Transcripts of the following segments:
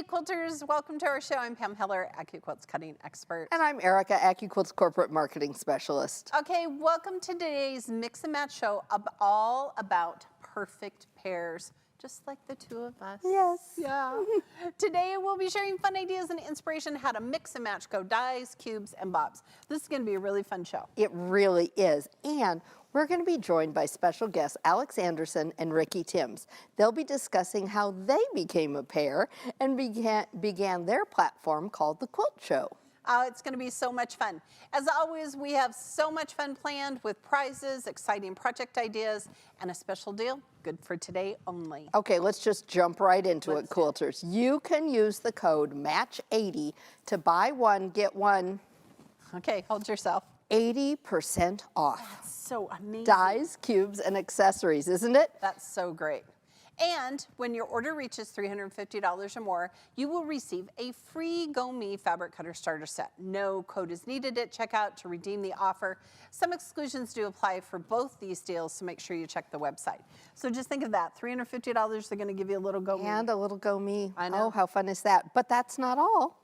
Quilters, welcome to our show. I'm Pam Heller, AccuQuilt's cutting expert. And I'm Erica, AccuQuilt's corporate marketing specialist. Okay, welcome to today's Mix and Match show, all about perfect pairs, just like the two of us. Yes. Yeah. Today we'll be sharing fun ideas and inspiration how to mix and match dies, cubes, and bobs. This is going to be a really fun show. It really is. And we're going to be joined by special guests Alex Anderson and Ricky Timms. They'll be discussing how they became a pair and began their platform called The Quilt Show. It's going to be so much fun. As always, we have so much fun planned with prizes, exciting project ideas, and a special deal, good for today only. Okay, let's just jump right into it, Quilters. You can use the code MATCH80 to buy one, get one. Okay, hold yourself. 80% off. That's so amazing. Dies, cubes, and accessories, isn't it? That's so great. And when your order reaches $350 or more, you will receive a free Go Me fabric cutter starter set. No code is needed at checkout to redeem the offer. Some exclusions do apply for both these deals, so make sure you check the website. So just think of that, $350, they're gonna give you a little Go Me. And a little Go Me. I know. Oh, how fun is that? But that's not all.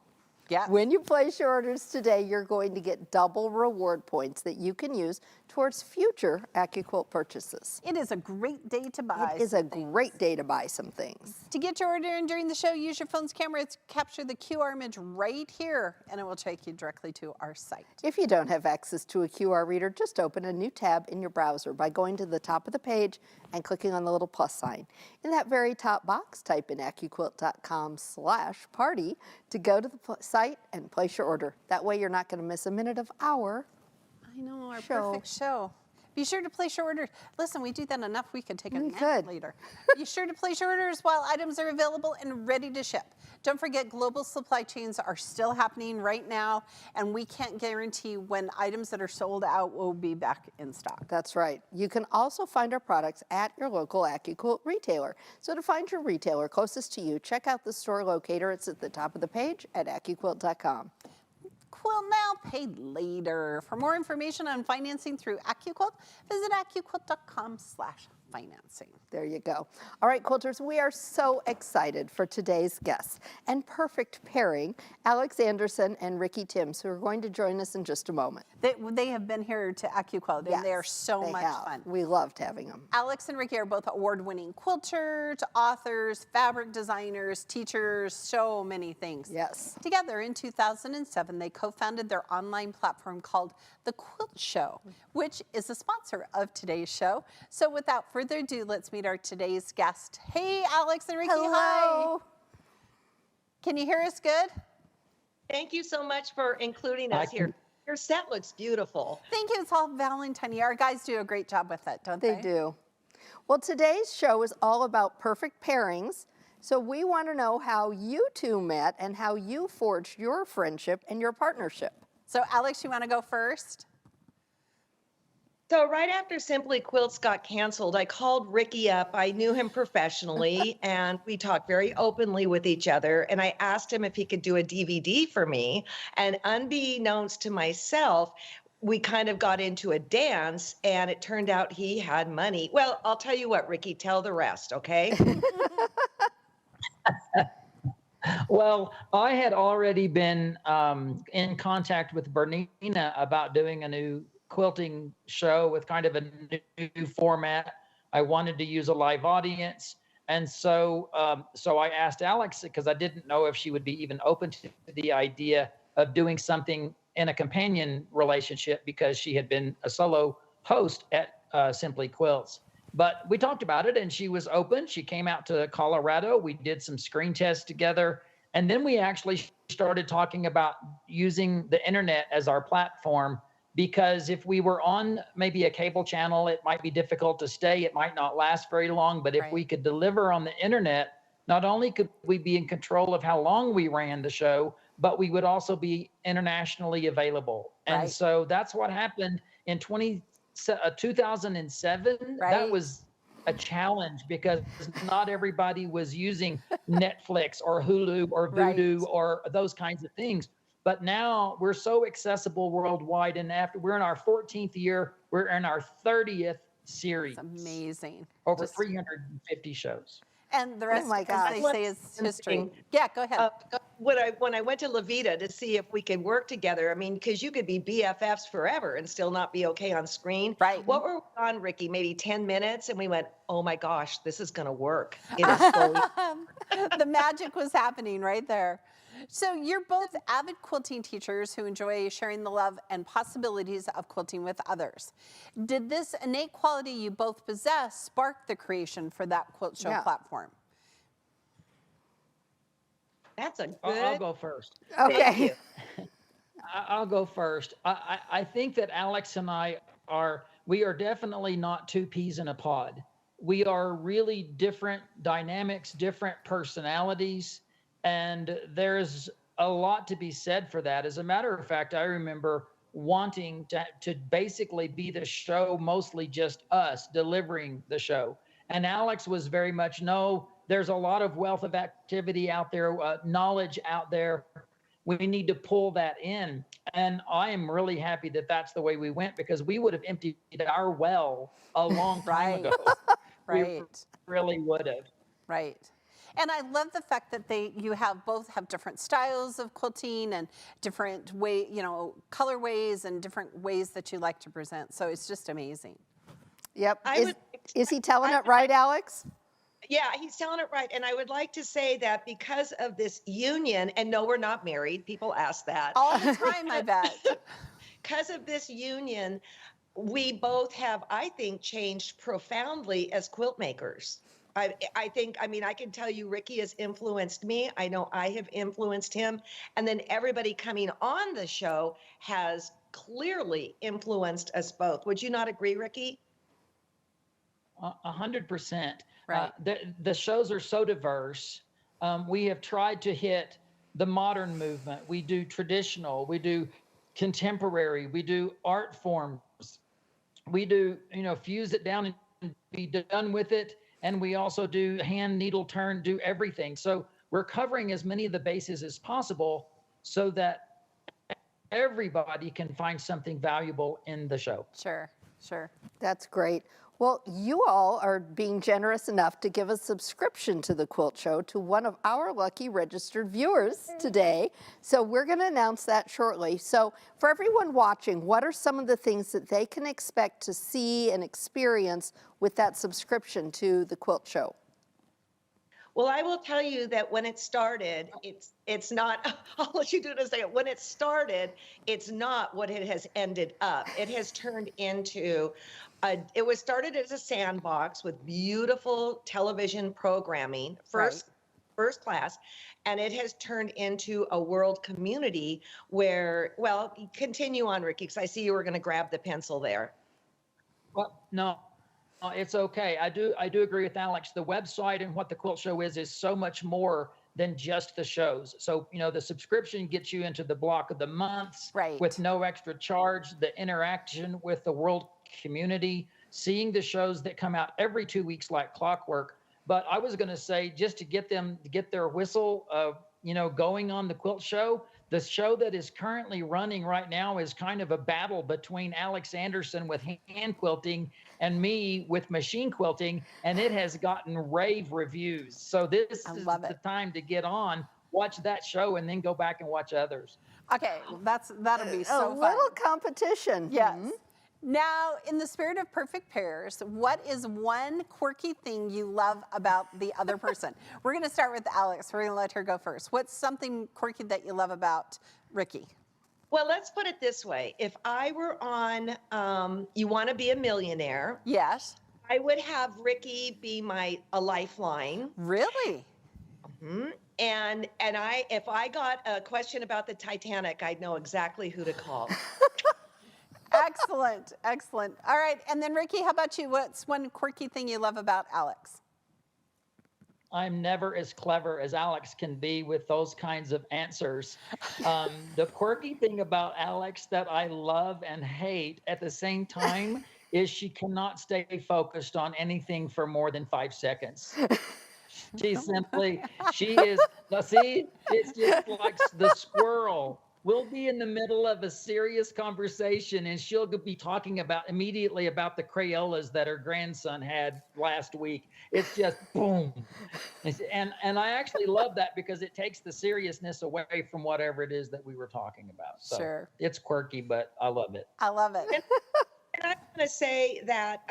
Yeah. When you place your orders today, you're going to get double reward points that you can use towards future AccuQuilt purchases. It is a great day to buy. It is a great day to buy some things. To get your order in during the show, use your phone's camera to capture the QR image right here, and it will take you directly to our site. If you don't have access to a QR reader, just open a new tab in your browser by going to the top of the page and clicking on the little plus sign. In that very top box, type in AccuQuilt.com/party to go to the site and place your order. That way you're not going to miss a minute of our I know, our perfect show. Be sure to place your orders. Listen, we do that enough, we could take a nap later. Be sure to place your orders while items are available and ready to ship. Don't forget, global supply chains are still happening right now, and we can't guarantee when items that are sold out will be back in stock. That's right. You can also find our products at your local AccuQuilt retailer. So to find your retailer closest to you, check out the store locator. It's at the top of the page at AccuQuilt.com. Quilt now, pay later. For more information on financing through AccuQuilt, visit AccuQuilt.com/financing. There you go. All right, Quilters, we are so excited for today's guests and perfect pairing, Alex Anderson and Ricky Timms, who are going to join us in just a moment. They have been here to AccuQuilt, and they are so much fun. We loved having them. Alex and Ricky are both award-winning quilters, authors, fabric designers, teachers, so many things. Yes. Together in 2007, they co-founded their online platform called The Quilt Show, which is a sponsor of today's show. So without further ado, let's meet our today's guest. Hey, Alex and Ricky. Hello. Hi. Can you hear us good? Thank you so much for including us here. Your set looks beautiful. Thank you. It's all Valentine. Our guys do a great job with it, don't they? They do. Well, today's show is all about perfect pairings. So we want to know how you two met and how you forged your friendship and your partnership. So Alex, you want to go first? So right after Simply Quilts got canceled, I called Ricky up. I knew him professionally, and we talked very openly with each other. And I asked him if he could do a DVD for me. And unbeknownst to myself, we kind of got into a dance, and it turned out he had money. Well, I'll tell you what, Ricky, tell the rest, okay? Well, I had already been in contact with Bernina about doing a new quilting show with kind of a new format. I wanted to use a live audience. And so I asked Alex, because I didn't know if she would be even open to the idea of doing something in a companion relationship, because she had been a solo host at Simply Quilts. But we talked about it and she was open. She came out to Colorado. We did some screen tests together. And then we actually started talking about using the internet as our platform, because if we were on maybe a cable channel, it might be difficult to stay. It might not last very long. But if we could deliver on the internet, not only could we be in control of how long we ran the show, but we would also be internationally available. And so that's what happened in 2007. That was a challenge because not everybody was using Netflix or Hulu or Vudu or those kinds of things. But now we're so accessible worldwide, and after we're in our 14th year, we're in our 30th series. That's amazing. Over 350 shows. And the rest, my as gosh. they One say, is history. thing, Yeah, go ahead. when I went to Levita to see if we could work together, I mean, because you could be BFFs forever and still not be okay on screen. Right. What were we on, Ricky? Maybe 10 minutes, and we went, "Oh my gosh, this is going to work." It is fully. The magic was happening right there. So you're both avid quilting teachers who enjoy sharing the love and possibilities of quilting with others. Did this innate quality you both possess spark the creation for that quilt show Yeah. platform? That's a I'll good. go first. Thank Okay. you. I'll go first. I think that Alex and we are definitely not two peas in a pod. We are really different dynamics, different personalities, and there's a lot to be said for that. As a matter of fact, I remember wanting to basically be the show, mostly just us delivering the show. And Alex was very much, no, there's a lot of wealth of activity out there, knowledge out there. We need to pull that in. And I am really happy that that's the way we went, because we would have emptied our well a long time Right. ago. We Right. really would have. Right. And I love the fact that you both have different styles of quilting and different colorways and different ways that you like to present. So it's just amazing. Yep. I Is, would- is he telling it right, Alex? Yeah, he's telling it right. And I would like to say that because of this union, and no, we're not married. People ask that. All the time, I bet. Because of this union, we both have, I think, changed profoundly as quilt makers. I think, I mean, I can tell you, Ricky has influenced me. I know I have influenced him. And then everybody coming on the show has clearly influenced us both. Would you not agree, Ricky? 100%. Right. The shows are so diverse. We have tried to hit the modern movement. We do traditional, we do contemporary, we do art forms. We do, fuse it down and be done with it. And we also do hand, needle, turn, do everything. So we're covering as many of the bases as possible so that everybody can find something valuable in the show. Sure, sure. That's great. Well, you all are being generous enough to give a subscription to the Quilt Show to one of our lucky registered viewers today. So we're going to announce that shortly. So for everyone watching, what are some of the things that they can expect to see and experience with that subscription to the Quilt Show? Well, I will tell you that when it started, it's not, I'll let you do it in a second. When it started, it's not what it has ended up. It has turned into, it was started as a sandbox with beautiful television programming, first class, and it has turned into a world community where, well, continue on, Ricky, because I see you were going to grab the pencil there. Well, no. It's okay. I do agree with Alex. The website and what the Quilt Show is so much more than just the shows. So, the subscription gets you into the block of the months with no extra charge, the interaction with the world community, seeing the shows that come out every 2 weeks like clockwork. But I was going to say, just to get them to get their whistle, going on the Quilt Show. The show that is currently running right now is kind of a battle between Alex Anderson with hand quilting and me with machine quilting, and it has gotten rave reviews. So this is the time to get on, watch that show, and then go back and watch others. Okay, that'll be so fun. A little competition. Yes. Now, in the spirit of perfect pairs, what is one quirky thing you love about the other person? We're going to start with Alex. We're going to let her go first. What's something quirky that you love about Ricky? Well, let's put it this way. If I were on You Want to Be a Millionaire, yes, I would have Ricky be a lifeline. Really? Mm-hmm. And if I got a question about the Titanic, I'd know exactly who to call. Excellent, excellent. All right, and then Ricky, how about you? What's one quirky thing you love about Alex? I'm never as clever as Alex can be with those kinds of answers. The quirky thing about Alex that I love and hate at the same time is she cannot stay focused on anything for more than 5 seconds. She is, see, it's just like the squirrel we'll be in the middle of a serious conversation, and she'll be talking immediately about the Crayolas that her grandson had last week. It's just boom. And I actually love that because it takes the seriousness away from whatever it is that we were talking about. So Sure. it's quirky, but I love it. I love it. And I want to say that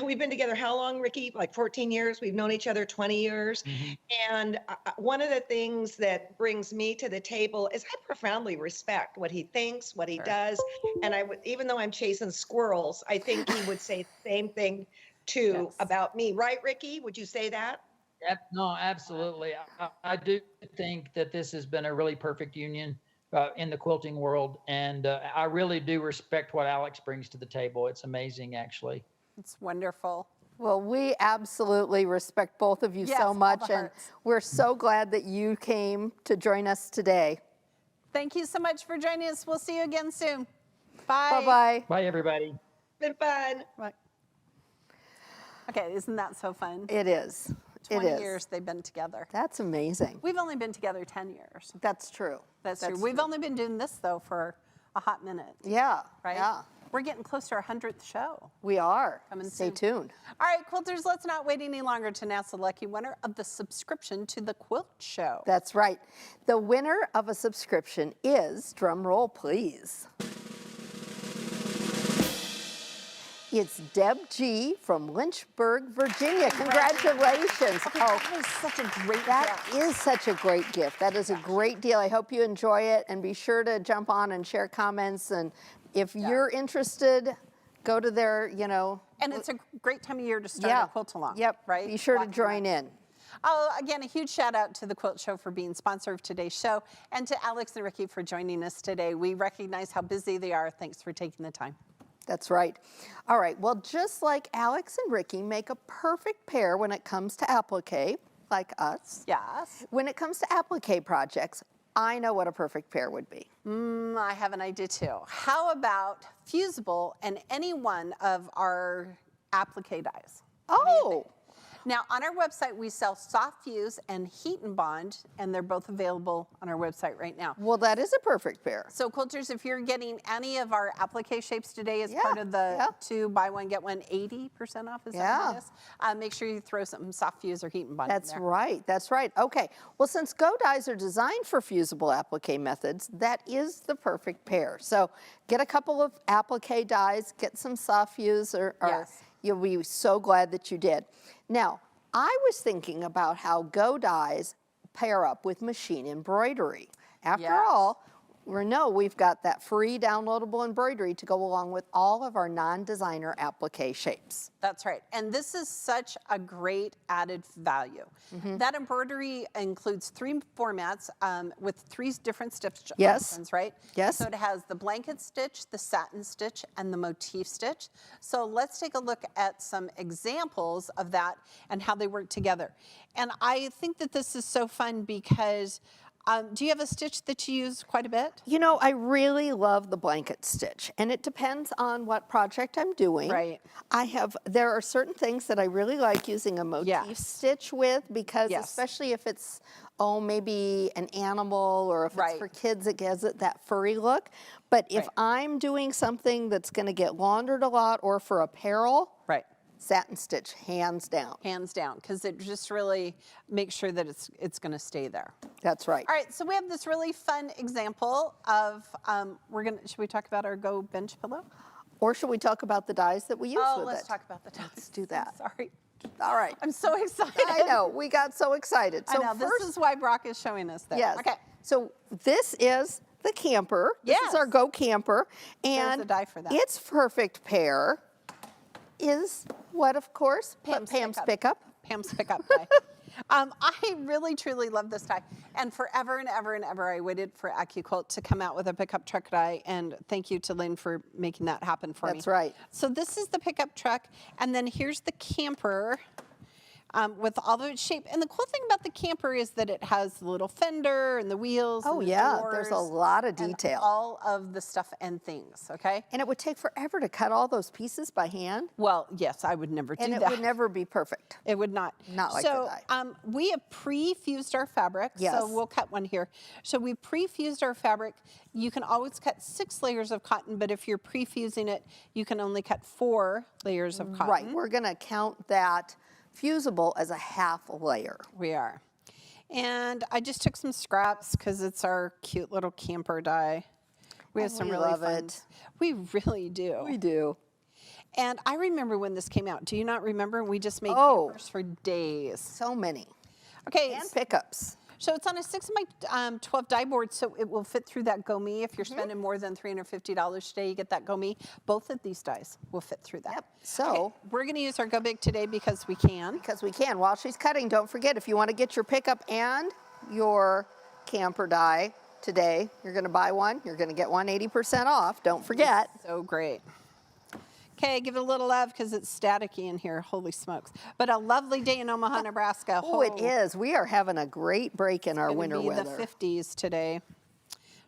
we've been together how long, Ricky? Like 14 years. We've known each other 20 years. Mm-hmm. And one of the things that brings me to the table is I profoundly respect what he thinks, what he does. And even though I'm chasing squirrels, I think he would say the same thing too about me. Right, Ricky? Would you say that? No, absolutely. I do think that this has been a really perfect union in the quilting world. And I really do respect what Alex brings to the table. It's amazing, actually. It's wonderful. Well, we absolutely respect both of you Yes, so all much, the and hearts. we're so glad that you came to join us today. Thank you so much for joining us. We'll see you again soon. Bye. Bye-bye. Bye, everybody. Been fun. Bye. Okay, isn't that so fun? It is. 20 it is. years they've been together. That's amazing. We've only been together 10 years. That's true. That's true. We've only been doing this, though, for a hot minute. Yeah. Right? Yeah. We're getting close to our 100th show. We are. Coming Stay soon. tuned. All right, quilters, let's not wait any longer to announce the lucky winner of the subscription to the Quilt Show. That's right. The winner of a subscription is, drum roll please, it's Deb G. from Lynchburg, Virginia. Congratulations. That is such a great That gift. is such a great gift. That is a great deal. I hope you enjoy it, and be sure to jump on and share comments. And if you're interested, go to their, And it's a great time of year to start a quilt along. Yep. Right? Be sure to Walking join up. in. Oh, again, a huge shout out to the Quilt Show for being sponsor of today's show, and to Alex and Ricky for joining us today. We recognize how busy they are. Thanks for taking the time. That's right. All right. Well, just like Alex and Ricky make a perfect pair when it comes to applique, like us. Yes. When it comes to applique projects, I know what a perfect pair would be. I have an idea too. How about Fusible and any one of our applique dies? Oh, Now, on our website, we sell soft fuse and heat and bond, and they're both available on our website right now. well, that is a perfect pair. So, quilters, if you're getting any of our applique shapes today as Yeah, part of the yeah. 2 buy one get one 80% off, is that what it is? Make sure you throw some soft fuse or heat and bond in That's there. right. That's right. Okay. Well, since Go dies are designed for fusible applique methods, that is the perfect pair. So get a couple of applique dies, get some soft fuse, or Yes. you'll be so glad that you did. Now, I was thinking about how Go dies pair up with machine embroidery. After Yes. all, we've got that free downloadable embroidery to go along with all of our non-designer applique shapes. That's right. And this is such a great added value. That embroidery includes 3 formats with 3 different stitch Yes. options, right? Yes. So it has the blanket stitch, the satin stitch, and the motif stitch. So let's take a look at some examples of that and how they work together. And I think that this is so fun because do you have a stitch that you use quite a bit? I really love the blanket stitch, and it depends on what project I'm doing. Right. There are certain things that I really like using a motif Yes. stitch with, because Yes. especially if it's, maybe an animal, or if Right. it's for kids, it gives it that furry look. But if Right. I'm doing something that's going to get laundered a lot, or for apparel, Right. satin stitch, hands down. Hands down, because it just really makes sure that it's going to stay there. That's right. All right, so we have this really fun example of, should we talk about our Go bench pillow? Or should we talk about the dies that we use with Let's it? talk about the dies. Let's do that. Sorry. All right. I'm so excited. I know, we got so excited. I So know, first, this is why Brock is showing us this. yes. Okay. So this is the camper. This is our Yes. Go camper. And a die for that. its perfect pair is what, of course? Pam's pickup. Pam's pickup die. I really, truly love this die. And forever and ever and ever, I waited for AccuQuilt to come out with a pickup truck die. And thank you to Lynn for making that happen for me. That's right. So this is the pickup truck. And then here's the camper. with all the shape. And the cool thing about the camper is that it has the little fender and the wheels. Oh and the yeah, there's a doors lot of and detail. all of the stuff and things, okay? And it would take forever to cut all those pieces by hand. Well, yes, I would never do And it that. would never be perfect. It would not. Not like so, the dye. we have pre-fused our fabric. Yes. So we'll cut one here. So we pre-fused our fabric. You can always cut 6 layers of cotton, but if you're pre-fusing it, you can only cut 4 layers of cotton. Right, we're gonna count that fusible as a half layer. We are. And I just took some scraps because it's our cute little camper dye. We have some we really love fun. it. We really do. We do. And I remember when this came out. Do you not remember? We just made Oh. campers for days. So many. Okay, And pickups. so it's on a 6 by 12 die board, so it will fit through that gomi. If Mm-hmm. you're spending more than $350 today, you get that gomi. Both of these dies will fit through that. Yep. So- okay, we're going to use our Go Big today because we can. Because we can. While she's cutting, don't forget, if you want to get your pickup and your camper die today, you're going to buy one, you're going to get one 80% off. Don't forget. So great. Okay, give it a little love because it's staticky in here. Holy smokes. But a lovely day in Omaha, Nebraska. Oh, it is. We are having a great break in our Gonna winter be weather. the 50s today.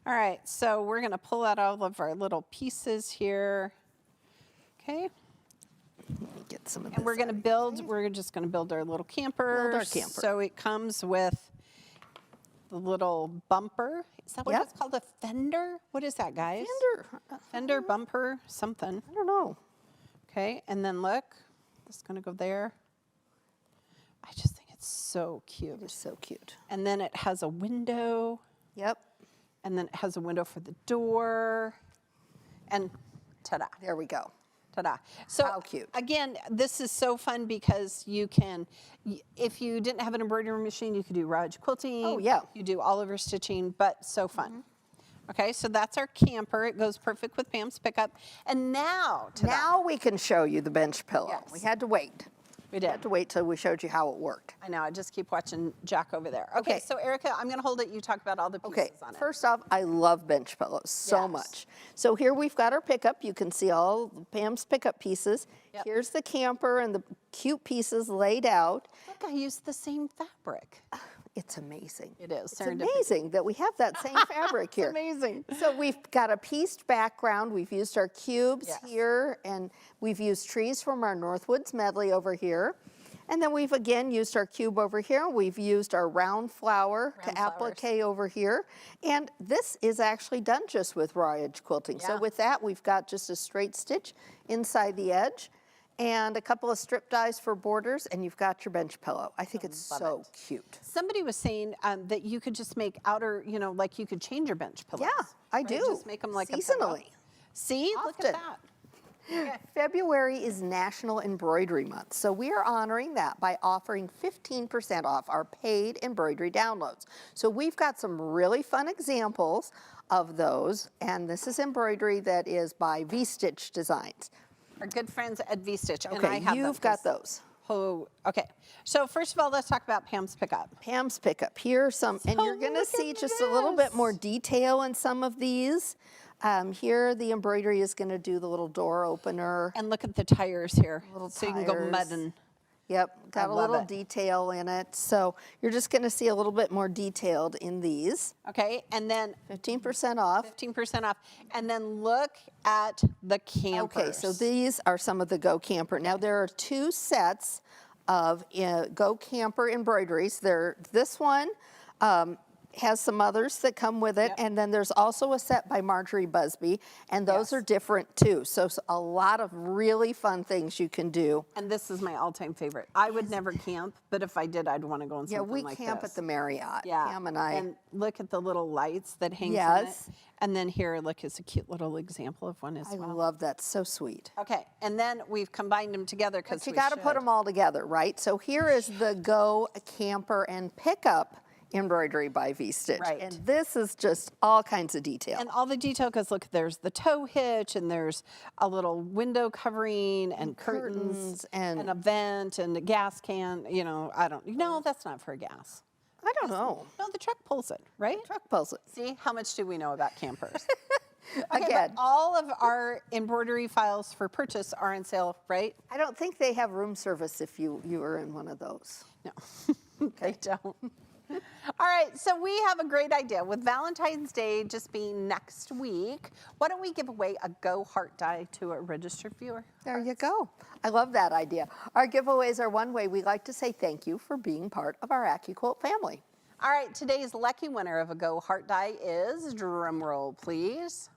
All right, so we're going to pull out all of our little pieces here. Okay, Let me get some of this. and we're going to out. build, we're just going to build our little camper. Build our camper. So it comes with the little bumper. Is that what Yep. it's called? A fender? What is that, guys? Fender. Fender, bumper, something. I don't know. Okay, and then look, it's going to go there. I just think it's so cute. It's so cute. And then it has a window. Yep. And then it has a window for the door, and ta-da, There we go. ta-da. So How cute. again, this is so fun because you can, if you didn't have an embroidery machine, you could do rouge quilting. Oh, yeah. You do all over stitching, but so fun. Okay, so that's our camper. It goes perfect with Pam's pickup. And now, ta-da. Now we can show you the bench pillow. Yes. We had to wait. We We had did. to wait till we showed you how it worked. I know, I just keep watching Jack over there. Okay, Okay. so Erica, I'm gonna hold it, you talk about all the pieces Okay, on it. first off, I love bench pillows so Yes. much. So here we've got our pickup. You can see all Pam's pickup pieces. Yep. Here's the camper and the cute pieces laid out. Look, I used the same fabric. It's amazing. It is, It's serendipity. amazing that we have that same fabric here. Amazing. So we've got a pieced background. We've used our cubes Yes. here, and we've used trees from our Northwoods medley over here. And then we've again used our cube over here. We've used our round flower to Round flowers. applique over here. And this is actually done just with raw edge quilting. Yeah. So with that, we've got just a straight stitch inside the edge and a couple of strip dies for borders, and you've got your bench pillow. I think it's love so it. cute. Somebody was saying that you could just make outer, like you could change your bench pillows. Yeah, I right? do. Just make them like a pillow. seasonally. See, look Often. at that. February is National Embroidery Month, so we are honoring that by offering 15% off our paid embroidery downloads. So we've got some really fun examples of those, and this is embroidery that is by V-Stitch Designs. Our good friends at V-Stitch, and I Okay, have them you've got 'cause- those. Oh, okay. So first of all, let's talk about Pam's pickup. Pam's pickup. Here are some, and So you're going to look see at just a little bit more this. detail in some of these. Here, the embroidery is going to do the little door opener. And look at the tires here, Little so you can go tires. mudding. Yep, got a love little it. detail in it. So you're just going to see a little bit more detailed in these. Okay, and then 15% off. 15% off. And then look at the campers. Okay, so these are some of the Go Camper. Now there are 2 sets of Go Camper embroideries. This one has some others that come with it, Yep. and then there's also a set by Marjorie Busby, and those Yes. are different too. So a lot of really fun things you can do. And this is my all-time favorite. I would never camp, but if I did, I'd want to go on Yeah, something we like camp this. at the Marriott. Yeah, Pam and I. And look at the little lights that hang Yes. from it. And then here, look, is a cute little example of one as I well. love that. So sweet. Okay, and then we've combined them together because But you got to put them all together, right? So here is the Go Camper and Pickup embroidery by V-Stitch. Right. And this is just all kinds of detail. And all the detail, because look, there's the tow hitch, and there's a little window covering, and curtains, and- a vent, and a gas can. No, that's not for a gas. I don't know. No, the truck pulls it, right? Truck pulls it. See, how much do we know about campers? Okay, Again, but all of our embroidery files for purchase are on sale, right? I don't think they have room service if you are in one of those. No, they don't. All right, so we have a great idea. With Valentine's Day just being next week, why don't we give away a Go Heart die to a registered viewer? There you go. I love that idea. Our giveaways are one way we like to say thank you for being part of our AccuQuilt family. All right, today's lucky winner of a Go Heart die is, drum roll please,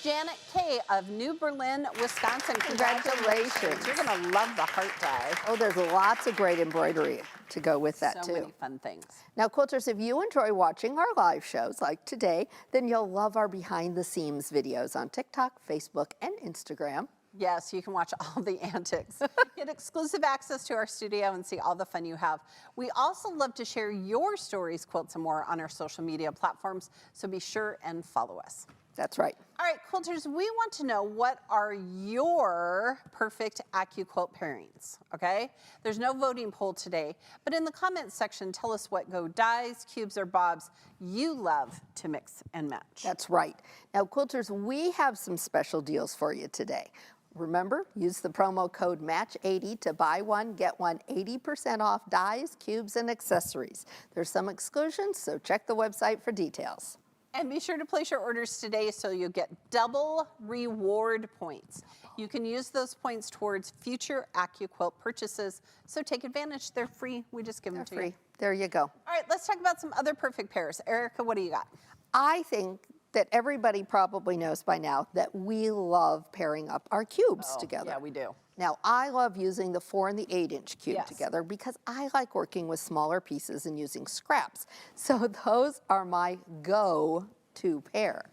Janet K. of New Berlin, Wisconsin. Congratulations. You're going to love the heart die. Oh, there's lots of great embroidery to go with that So too. many fun things. Now, quilters, if you enjoy watching our live shows like today, then you'll love our behind the scenes videos on TikTok, Facebook, and Instagram. Yes, you can watch all the antics. Get exclusive access to our studio and see all the fun you have. We also love to share your stories, quilts, and more on our social media platforms, so be sure and follow us. That's right. All right, quilters, we want to know what are your perfect AccuQuilt pairings, okay? There's no voting poll today, but in the comments section, tell us what Go dies, cubes, or bobs you love to mix and match. That's right. Now, quilters, we have some special deals for you today. Remember, use the promo code MATCH80 to buy one, get one 80% off dies, cubes, and accessories. There's some exclusions, so check the website for details. And be sure to place your orders today so you'll get double reward points. You can use those points towards future AccuQuilt purchases, so take advantage. They're free. We just give them to you. Free. There you go. All right, let's talk about some other perfect pairs. Erica, what do you got? I think that everybody probably knows by now that we love pairing up our cubes together. Yeah, we do. Now, I love using the 4 and the 8-inch cube Yes. together because I like working with smaller pieces and using scraps. So those are my go-to pair.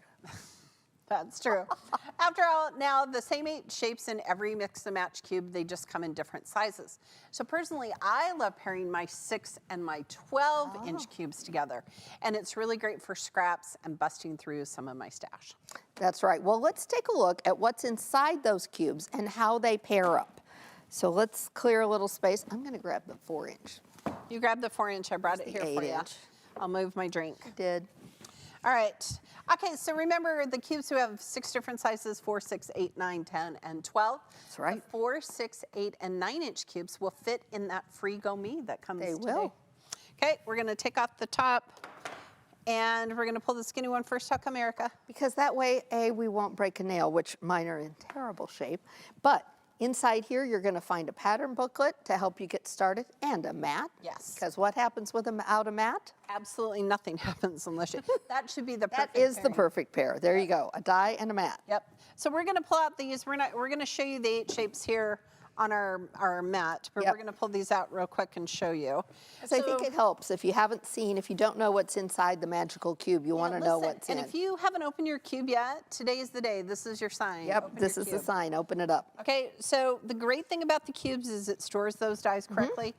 That's true. After all, now the same 8 shapes in every mix and match cube, they just come in different sizes. So personally, I love pairing my 6 and my 12-inch cubes together. And it's really great for scraps and busting through some of my stash. That's right. Well, let's take a look at what's inside those cubes and how they pair up. So let's clear a little space. I'm going to grab the 4-inch. You grab the 4-inch, I brought it here for you. 8-inch. I'll move my drink. Did. All right. Okay, so remember the cubes, we have 6 different sizes, 4, 6, 8, 9, 10, and 12. That's right. The 4, 6, 8, and 9-inch cubes will fit in that free Go Me that comes They today. will. Okay, we're going to take off the top, and we're going to pull the skinny one first. How come, Erica? Because that way, A, we won't break a nail, which mine are in terrible shape. But inside here, you're going to find a pattern booklet to help you get started and a mat. Yes. Because what happens without a mat? Absolutely nothing happens unless you, that should be the perfect That is the pairing. perfect pair. There you go, a die and a mat. Yep. So we're going to pull out these. We're going to show you the 8 shapes here on our mat, but Yep. we're going to pull these out real quick and show you. So I think it helps if you haven't seen, if you don't know what's inside the magical cube, you want to know what's in. And if you haven't opened your cube yet, today is the day. This is your sign. Yep, Open this your is the cube. sign. Open it up. Okay, so the great thing about the cubes is it stores those dies correctly.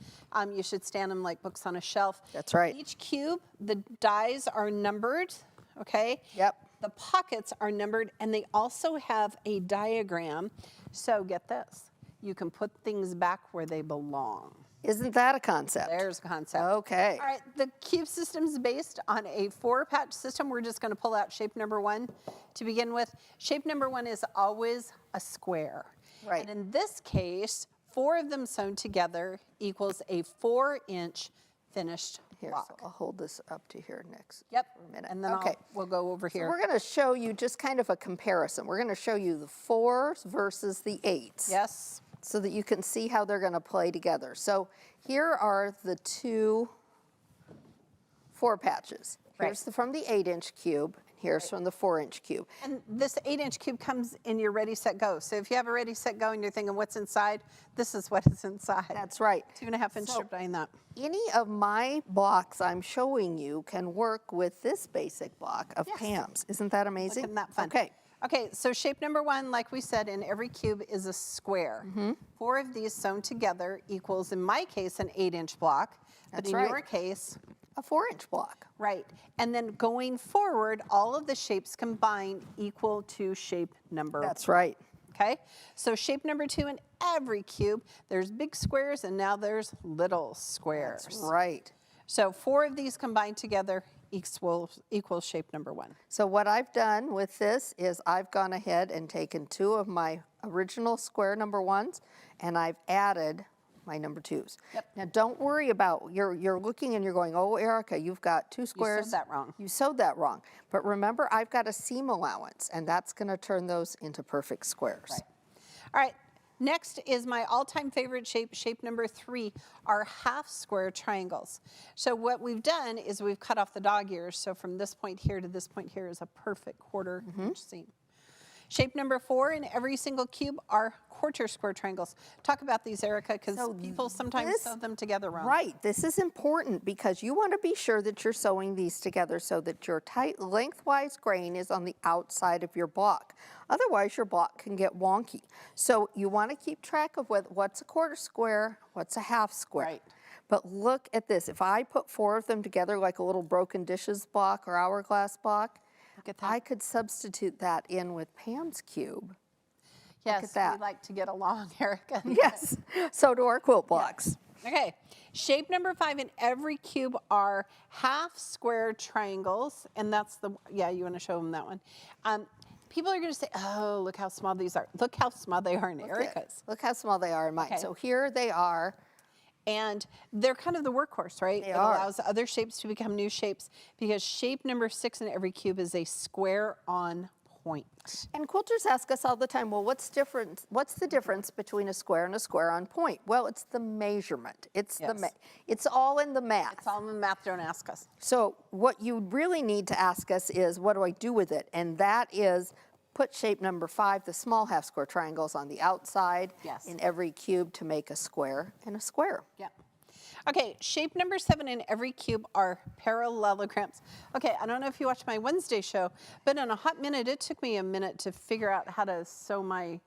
You should stand them like books on a shelf. That's right. Each cube, the dies are numbered, okay? Yep. The pockets are numbered, and they also have a diagram. So get this. You can put things back where they belong. Isn't that a concept? There's a concept. Okay. All right, the cube system is based on a 4-patch system. We're just going to pull out shape number 1 to begin with. Shape number 1 is always a square. Right. And in this case, 4 of them sewn together equals a 4-inch finished Here, block. so I'll hold this up to here next Yep. for a minute. And then okay. we'll go over So here. we're going to show you just kind of a comparison. We're going to show you the 4s versus the 8s. Yes. So that you can see how they're going to play together. So here are the 2 4 patches. Here's from the 8-inch cube, and here's from the 4-inch cube. And this 8-inch cube comes in your Ready, Set, Go. So if you have a Ready, Set, Go and you're thinking what's inside, this is what is inside. That's right. 2.5-inch So- strip die in that. Any of my blocks I'm showing you can work with this basic block of Yes. Pam's. Isn't that amazing? Isn't that fun? Okay. Okay, so shape number 1, like we said, in every cube is a square. 4 of these sewn together equals, in my case, an 8-inch block. But That's in right. your case, A 4-inch block. right. And then going forward, all of the shapes combined equal to shape number That's right. Okay, so shape number 2 in every cube, there's big squares and now there's little squares. That's right. So 4 of these combined together equals shape number 1. So what I've done with this is I've gone ahead and taken 2 of my original square number 1s and I've added my number 2s. Yep. Now don't worry about, you're looking and you're going, oh Erica, you've got 2 squares. sewed that wrong. You sewed that wrong. But remember, I've got a seam allowance and that's gonna turn those into perfect squares. Right. All right, next is my all-time favorite shape number 3, are half square triangles. So what we've done is we've cut off the dog ears, so from this point here to this point here is a perfect quarter-inch seam. Shape number 4 in every single cube are quarter square triangles. Talk about these, Erica, because people sometimes sew them together wrong. Right, this is important because you want to be sure that you're sewing these together so that your tight lengthwise grain is on the outside of your block. Otherwise, your block can get wonky. So you want to keep track of what's a quarter square, what's a half square. Right. But look at this. If I put 4 of them together like a little broken dishes block or hourglass block, Look at that. I could substitute that in with Pam's cube. Yes, at that. we like to get along, Erica. Yes, so do our quilt blocks. Okay, shape number 5 in every cube are half square triangles, and that's the, yeah, you want to show them that one. People are going to say, oh, look how small these are. Look how small they are in Erica's. Look how small they are in mine. Okay. So here they are. And they're kind of the workhorse, right? They it are. allows other shapes to become new shapes because shape number 6 in every cube is a square on point. And quilters ask us all the time, well, what's the difference between a square and a square on point? Well, it's the measurement. It's Yes. it's all in the math. It's all in the math, don't ask us. So what you really need to ask us is, what do I do with it? And that is put shape number 5, the small half square triangles on the outside Yes. in every cube to make a square and a square. Yeah. Okay, shape number 7 in every cube are parallelograms. Okay, I don't know if you watched my Wednesday show, but in a hot minute, it took me a minute to figure out how to sew my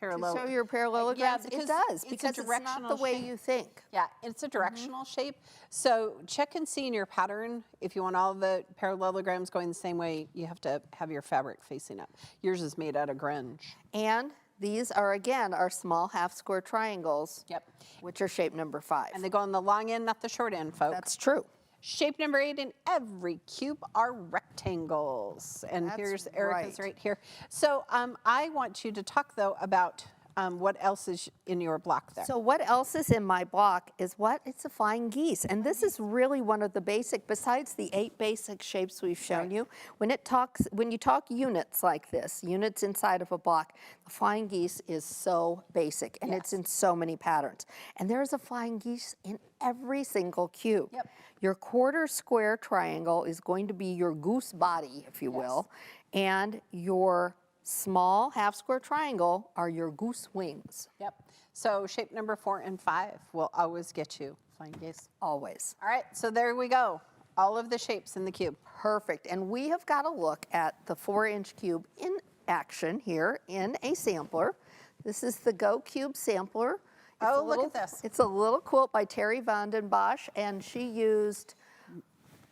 parallel. So your parallelograms, Yeah, it because does, it's a because it's not directional the way shape. you think. Yeah, it's a directional shape. So check and see in your pattern. If you want all the parallelograms going the same way, you have to have your fabric facing up. Yours is made out of grunge. And these are, again, our small half square triangles, Yep. which are shape number 5. And they go on the long end, not the short end, folks. That's true. Shape number 8 in every cube are rectangles. And That's here's Erica's right. right here. So I want you to talk, though, about what else is in your block there. So what else is in my block is what? It's a flying geese. And this is really one of the basic, besides the 8 basic shapes we've shown you, when you talk units like this, units inside of a block, the flying geese is so basic and it's in so many patterns. And there's a flying geese in every single cube. Yep. Your quarter square triangle is going to be your goose body, if you will, and your small half square triangle are your goose wings. Yep. So shape number 4 and 5 will always get you flying geese. Always. All right, so there we go. All of the shapes in the cube. Perfect. And we have got a look at the 4-inch cube in action here in a sampler. This is the Go Cube sampler. Oh, look at this. It's a little quilt by Terry Vandenbosch, and she used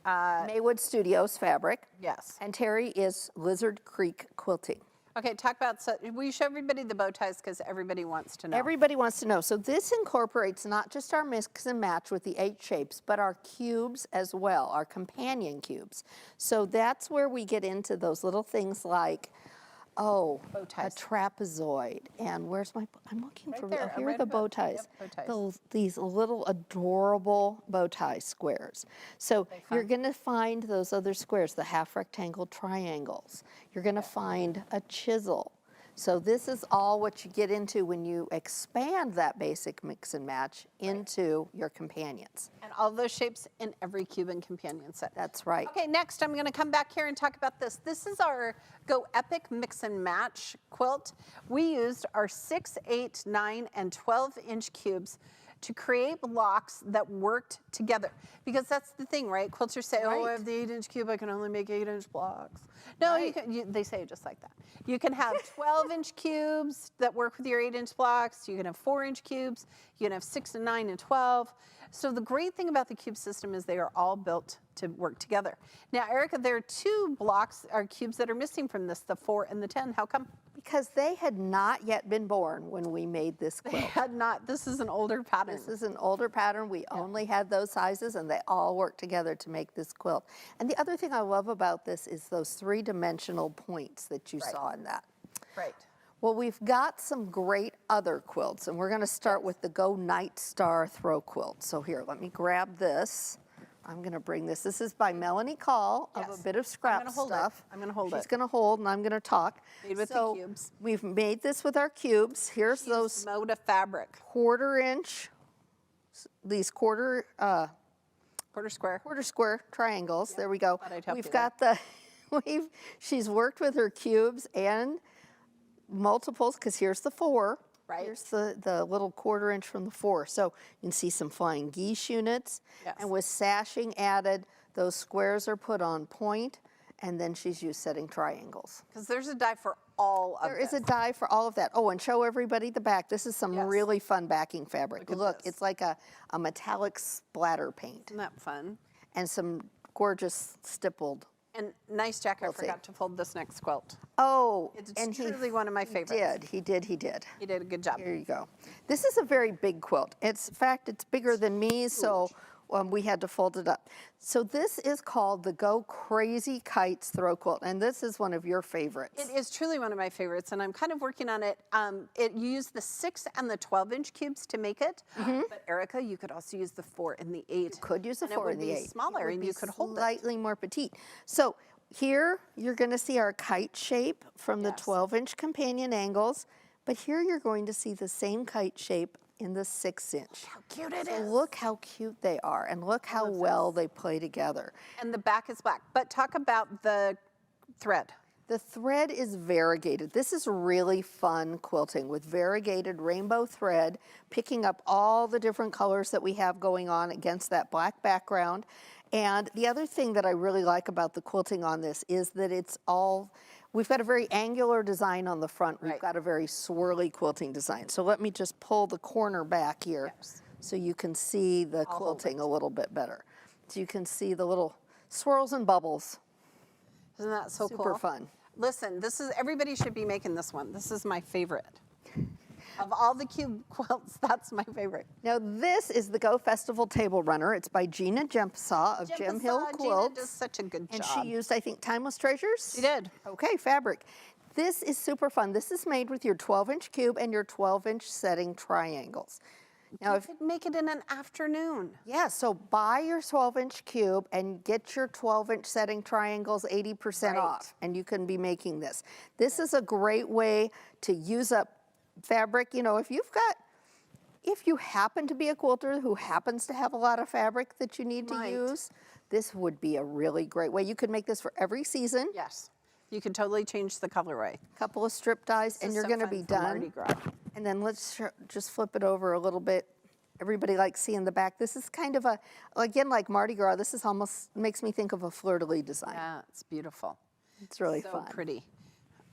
Maywood Studios fabric. Yes. And Terry is Lizard Creek Quilting. Okay, talk about, so will you show everybody the bow ties because everybody wants to know. Everybody wants to know. So this incorporates not just our mix and match with the 8 shapes, but our cubes as well, our companion cubes. So that's where we get into those little things like, oh, Bow ties. a trapezoid. And where's my, I'm looking Right for, there, here are right the above. bow ties. Yep, bow ties. These little adorable bow tie squares. So you're gonna find those other squares, the half rectangle triangles. You're gonna find a chisel. So this is all what you get into when you expand that basic mix and match into your companions. And all those shapes in every cube and companion set. That's right. Okay, next I'm going to come back here and talk about this. This is our Go Epic Mix and Match quilt. We used our 6, 8, 9, and 12-inch cubes to create blocks that worked together. Because that's the thing, right? Quilters say, oh, I Right. have the 8-inch cube, I can only make 8-inch blocks. No, they say it just like that. You can have 12-inch cubes that work with your 8-inch blocks. You can have 4-inch cubes. You can have 6 and 9 and 12. So the great thing about the cube system is they are all built to work together. Now, Erica, there are 2 blocks or cubes that are missing from this, the 4 and the 10. How come? because they had not yet been born when we made this They quilt. had not. This is an older pattern. This is an older pattern. We only had those sizes, and they all worked together to make this quilt. And the other thing I love about this is those three-dimensional points that you saw in that. Right. Well, we've got some great other quilts, and we're going to start with the Go Night Star Throw Quilt. So here, let me grab this. I'm going to bring this. This is by Melanie Call of Yes. A Bit of I'm Scrap gonna hold it. Stuff. I'm gonna hold She's it. going to hold, and I'm going to talk. Made with the So cubes. we've made this with our cubes. Here's She's those mowed a fabric. quarter-inch, these Quarter square. quarter square triangles. There we go. thought I'd help We've you got the, she's worked with her cubes and multiples, because here's the 4. Right. Here's the little quarter-inch from the 4. So you can see some flying geese units. Yes. And with sashing added, those squares are put on point, and then she's used setting triangles. Because there's a die for all of There is this. a die for all of that. Oh, and show everybody the back. This is some Yes. really fun backing fabric. Look at this. It's like a metallic splatter paint Isn't that fun? and some gorgeous stippled. And nice, Jack, I Quilting. forgot to fold this next quilt. Oh, It's and truly one of my favorites. He did. He did a good job. Here you go. This is a very big quilt. In fact, it's bigger than me, so we had to fold it up. So this is called the Go Crazy Kites Throw Quilt, and this is one of your favorites. It is truly one of my favorites, and I'm kind of working on it. You use the 6 and the 12-inch cubes to make it, but Erica, you could also use the 4 and the 8. Could use a and 4 it and would the be 8. smaller, It would and be you could hold it. slightly more petite. So here you're going to see our kite shape from the Yes. 12-inch companion angles, but here you're going to see the same kite shape in the 6-inch. How cute it So is. look how cute they are, and look how well they play together. And the back is black. But talk about the thread. The thread is variegated. This is really fun quilting with variegated rainbow thread, picking up all the different colors that we have going on against that black background. And the other thing that I really like about the quilting on this is that we've got a very angular design on the front. We've Right. got a very swirly quilting design. So let me just pull the corner back here so you can see the quilting a little bit better. So you can see the little swirls and bubbles. Isn't that so cool? Super fun. Listen, everybody should be making this one. This is my favorite. Of all the cube quilts, that's my favorite. Now this is the Go Festival Table Runner. It's by Gina Jempsaw of Gem Hill Gina Quilts. does such a good And job. she used, I think, Timeless Treasures? She did. Okay, fabric. This is super fun. This is made with your 12-inch cube and your 12-inch setting triangles. Now, You could make it in an afternoon. yeah, so buy your 12-inch cube and get your 12-inch setting triangles 80% Right. off, and you can be making this. This is a great way to use up fabric. You know, if you happen to be a quilter who happens to have a lot of fabric that you need to Might. use, this would be a really great way. You could make this for every season. Yes. You could totally change the colorway. Couple of strip dies, This and is you're so going to fun be for Mardi done. Gras. And then let's just flip it over a little bit. Everybody likes seeing the back. This is kind of again, like Mardi Gras, this is almost, makes me think of a fleur-de-lis design. Yeah, it's beautiful. It's really So fun. pretty.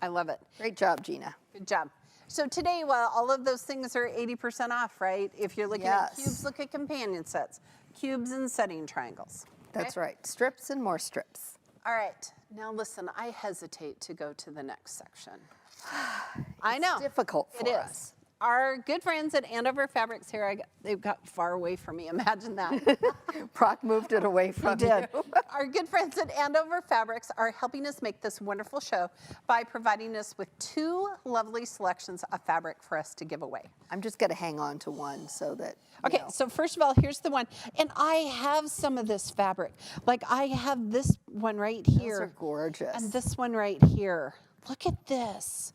I love it. Great job, Gina. Good job. So today, while all of those things are 80% off, right? If you're looking at Yes. cubes, look at companion sets. Cubes and setting triangles. That's right. Strips and more strips. All right. Now listen, I hesitate to go to the next section. I know. Difficult for It is. us. Our good friends at Andover Fabrics here, they've got far away from me. Imagine that. Brock moved it away from you. Our good friends at Andover Fabrics are helping us make this wonderful show by providing us with 2 lovely selections of fabric for us to give away. I'm just going to hang on to one so that. you Okay, know. so first of all, here's the one. And I have some of this fabric. Like I have this one right here. Those are gorgeous. And this one right here. Look at this.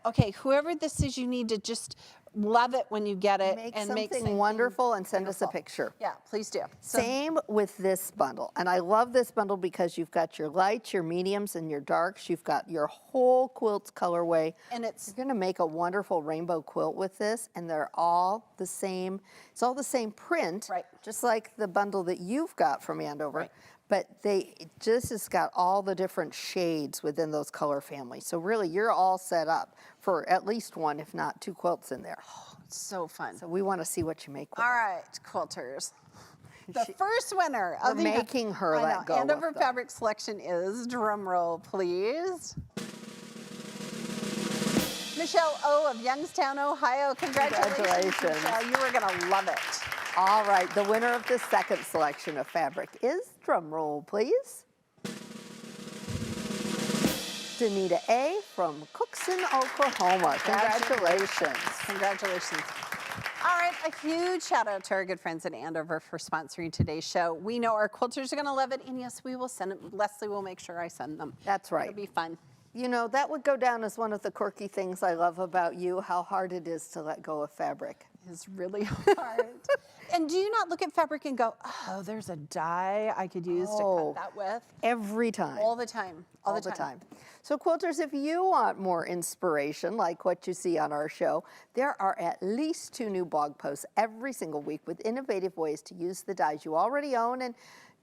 Okay, whoever this is, you need to just love it when you get it. Make and something wonderful and send us a beautiful. picture. Yeah, please do. So Same with this bundle. And I love this bundle because you've got your lights, your mediums, and your darks. You've got your whole quilt's colorway. And it's You're going to make a wonderful rainbow quilt with this, and they're all the same. It's all the same print, Right. just like the bundle that you've got from Andover. Right. But it just has got all the different shades within those color families. So really, you're all set up for at least one, if not 2 quilts in there. so fun. So we want to see what you make with All it. right, quilters. The first winner of We're the making her I let know, go Andover with them. Fabric selection is, drum roll please. Michelle O of Youngstown, Ohio. Congratulations. Congratulations. Michelle. You are going to love it. All right, the winner of the second selection of fabric is, drum roll please, Danita A. from Cookson, Oklahoma. Congratulations. Congratulations. All right, a huge shout out to our good friends at Andover for sponsoring today's show. We know our quilters are going to love it, and yes, we will send them. Leslie will make sure I send them. That's right. It'll be fun. You know, that would go down as one of the quirky things I love about you, how hard it is to let go of fabric. It's really hard. And do you not look at fabric and go, oh, there's a dye I could use to cut that with? Every time. All the time. All the time. So quilters, if you want more inspiration like what you see on our show, there are at least 2 new blog posts every single week with innovative ways to use the dyes you already own and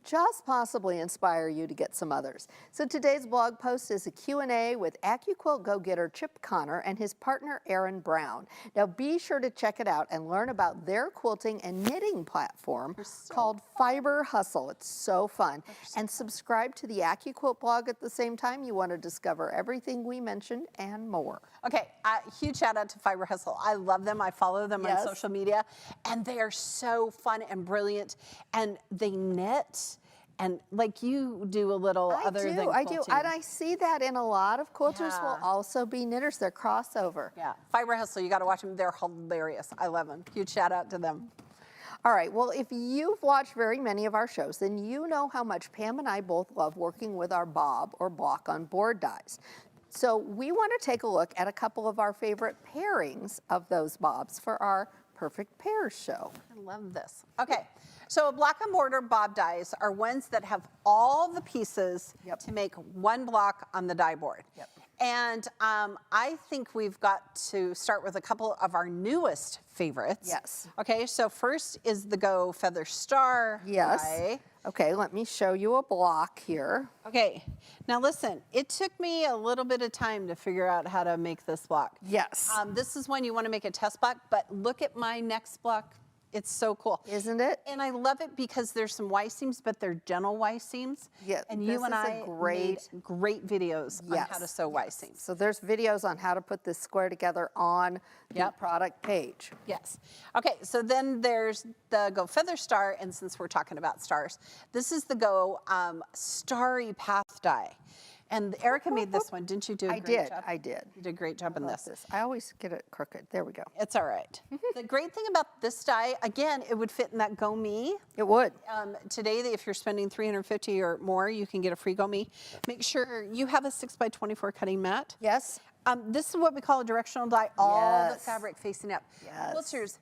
just possibly inspire you to get some others. So today's blog post is a Q&A with AccuQuilt go-getter Chip Connor and his partner Aaron Brown. Now be sure to check it out and learn about their quilting and knitting platform called Fiber Hustle. It's so fun. And subscribe to the AccuQuilt blog at the same time. You want to discover everything we mentioned and more. Okay, huge shout out to Fiber Hustle. I love them. I follow them on social media, and they are so fun and brilliant, and they knit. And like you do a little other than quilting. I do, and I see that in a lot of quilters will also be knitters. They're crossover. Yeah, Fiber Hustle, you got to watch them. They're hilarious. I love them. Huge shout out to them. All right, well, if you've watched very many of our shows, then you know how much Pam and I both love working with our bob or block on board dies. So we want to take a look at a couple of our favorite pairings of those bobs for our Perfect Pairs show. I love this. Okay, so block and border bob dies are ones that have all the pieces to make one block on the die board. And I think we've got to start with a couple of our newest favorites. Yes. Okay, so first is the Go Feather Star die. Okay, let me show you a block here. Okay, now listen, it took me a little bit of time to figure out how to make this block. Yes. This is when you want to make a test block, but look at my next block. It's so cool. Isn't it? And I love it because there's some Y seams, but they're gentle Y seams. Yeah, and you and I made great videos on how to sew Y seams. So there's videos on how to put this square together on the product page. Yes. Okay, so then there's the Go Feather Star, and since we're talking about stars, this is the Go Starry Path die. And Erica made this one. Didn't you do a great job? I did. You did a great job in this. I always get it crooked. There we go. It's all right. The great thing about this die, again, it would fit in that Go Me. It would. Today, if you're spending $350 or more, you can get a free Go Me. Make sure you have a 6x24 cutting mat. Yes. This is what we call a directional die, all the fabric facing up. Yes. Quilters,